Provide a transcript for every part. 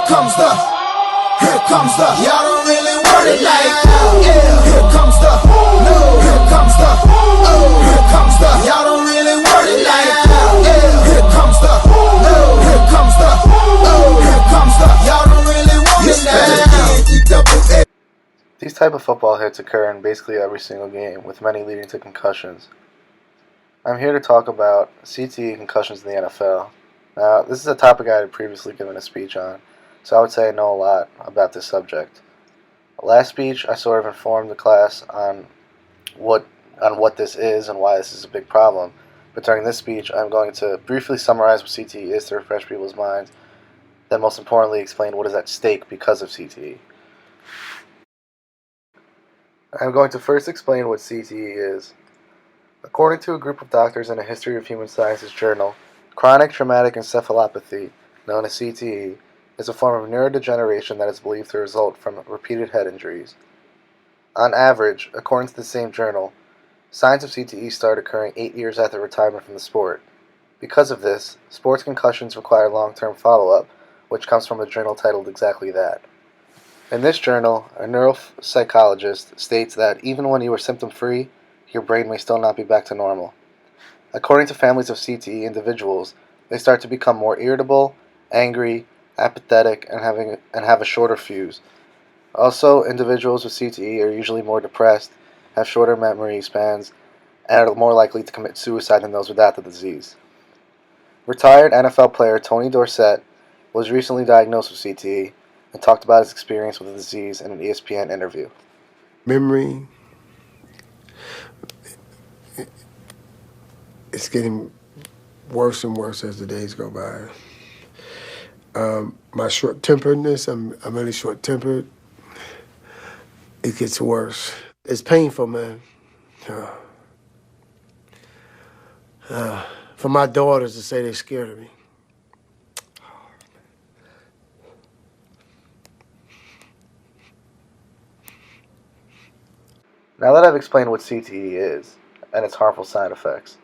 Here comes the, y'all don't really want it like that. Yeah. Here comes the, no. Here comes the, oh. Here comes the, y'all don't really want it like that. Yeah. Here comes the, no. Here comes the, oh. Here comes the, y'all don't really want it like that. These type of football hits occur in basically every single game, with many leading to concussions. I'm here to talk about CTE concussions in the NFL. Now, this is a topic I had previously given a speech on, so I would say I know a lot about this subject. Last speech, I sort of informed the class on what this is and why this is a big problem. But during this speech, I'm going to briefly summarize what CTE is to refresh people's minds, then most importantly explain what is at stake because of CTE. I'm going to first explain what CTE is. According to a group of doctors in a History of Human Sciences journal, chronic traumatic encephalopathy, known as CTE, is a form of neurodegeneration that is believed to result from repeated head injuries. On average, according to the same journal, signs of CTE start occurring 8 years after retirement from the sport. Because of this, sports concussions require long-term follow-up, which comes from a journal titled exactly that. In this journal, a neuropsychologist states that even when you are symptom-free, your brain may still not be back to normal. According to families of CTE individuals, they start to become more irritable, angry, apathetic, and have a shorter fuse. Also, individuals with CTE are usually more depressed, have shorter memory spans, and are more likely to commit suicide than those without the disease. Retired NFL player Tony Dorsett was recently diagnosed with CTE and talked about his experience with the disease in an ESPN interview. Memory, it's getting worse and worse as the days go by. My short-temperedness, I'm really short-tempered. It gets worse. It's painful, man. For my daughters to say they're scared of me. Now that I've explained what CTE is and its harmful side effects,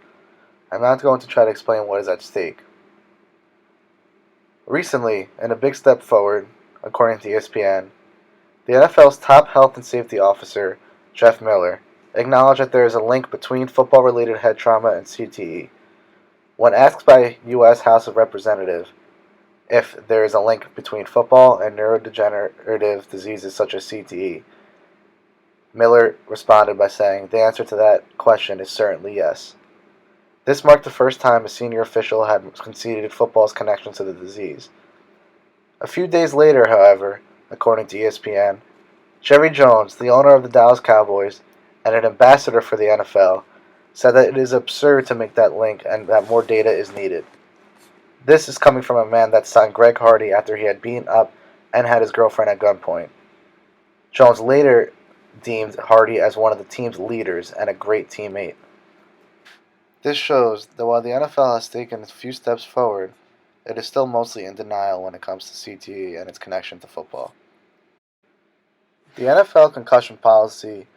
I'm not going to try to explain what is at stake. Recently, in a big step forward, according to ESPN, the NFL's top health and safety officer, Jeff Miller, acknowledged that there is a link between football-related head trauma and CTE. When asked by U.S. House of Representatives if there is a link between football and neurodegenerative diseases such as CTE, Miller responded by saying, "The answer to that question is certainly yes." This marked the first time a senior official had conceded football's connection to the disease. A few days later, however, according to ESPN, Jerry Jones, the owner of the Dallas Cowboys and an ambassador for the NFL, said that it is absurd to make that link and that more data is needed. This is coming from a man that signed Greg Hardy after he had beaten up and had his girlfriend at gunpoint. Jones later deemed Hardy as one of the team's leaders and a great teammate. This shows that while the NFL has taken a few steps forward, it is still mostly in denial when it comes to CTE and its connection to football. The NFL concussion policy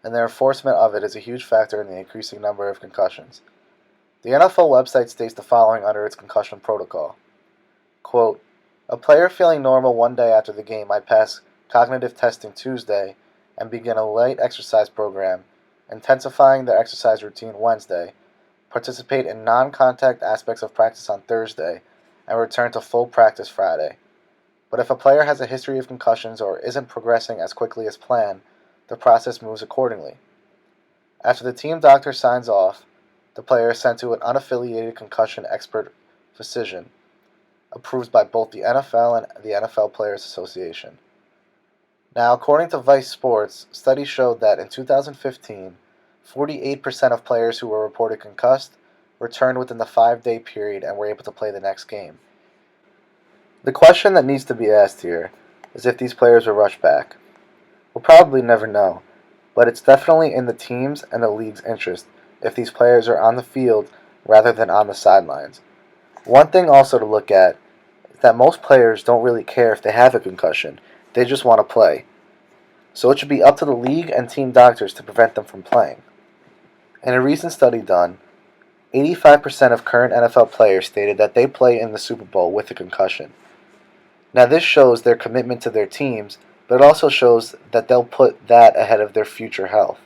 and their enforcement of it is a huge factor in the increasing number of concussions. The NFL website states the following under its concussion protocol. Quote, "A player feeling normal one day after the game might pass cognitive testing Tuesday and begin a light exercise program, intensifying their exercise routine Wednesday, participate in non-contact aspects of practice on Thursday, and return to full practice Friday. But if a player has a history of concussions or isn't progressing as quickly as planned, the process moves accordingly. After the team doctor signs off, the player is sent to an unaffiliated concussion expert physician, approved by both the NFL and the NFL Players Association." Now, according to Vice Sports, studies showed that in 2015, 48% of players who were reported concussed returned within the 5-day period and were able to play the next game. The question that needs to be asked here is if these players were rushed back. We'll probably never know, but it's definitely in the team's and the league's interest if these players are on the field rather than on the sidelines. One thing also to look at is that most players don't really care if they have a concussion, they just want to play. So it should be up to the league and team doctors to prevent them from playing. In a recent study done, 85% of current NFL players stated that they play in the Super Bowl with a concussion. Now this shows their commitment to their teams, but it also shows that they'll put that ahead of their future health.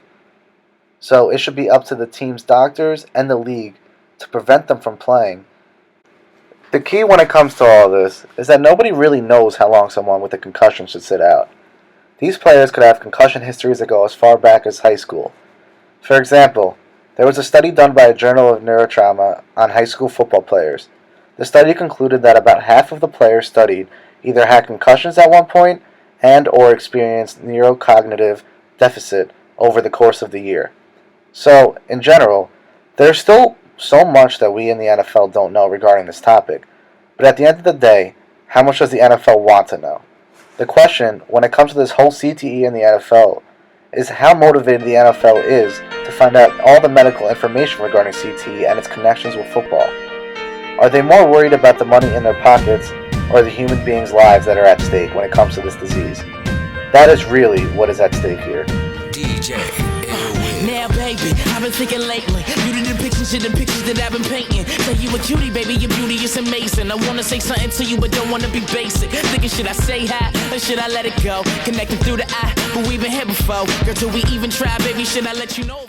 So it should be up to the team's doctors and the league to prevent them from playing. The key when it comes to all this is that nobody really knows how long someone with a concussion should sit out. These players could have concussion histories that go as far back as high school. For example, there was a study done by a Journal of Neurotrauma on high school football players. The study concluded that about half of the players studied either had concussions at one point and or experienced neurocognitive deficit over the course of the year. So, in general, there's still so much that we in the NFL don't know regarding this topic. But at the end of the day, how much does the NFL want to know? The question, when it comes to this whole CTE in the NFL, is how motivated the NFL is to find out all the medical information regarding CTE and its connections with football. Are they more worried about the money in their pockets or the human beings' lives that are at stake when it comes to this disease? That is really what is at stake here. DJ. Now, baby, I've been thinking lately. You the depictions of the pictures that I've been painting. Say you a cutie, baby, your beauty is amazing. I wanna say something to you, but don't wanna be basic. Thinking, should I say hi or should I let it go? Connecting through the eye, but we've been here before. Girl, till we even try, baby, should I let you know?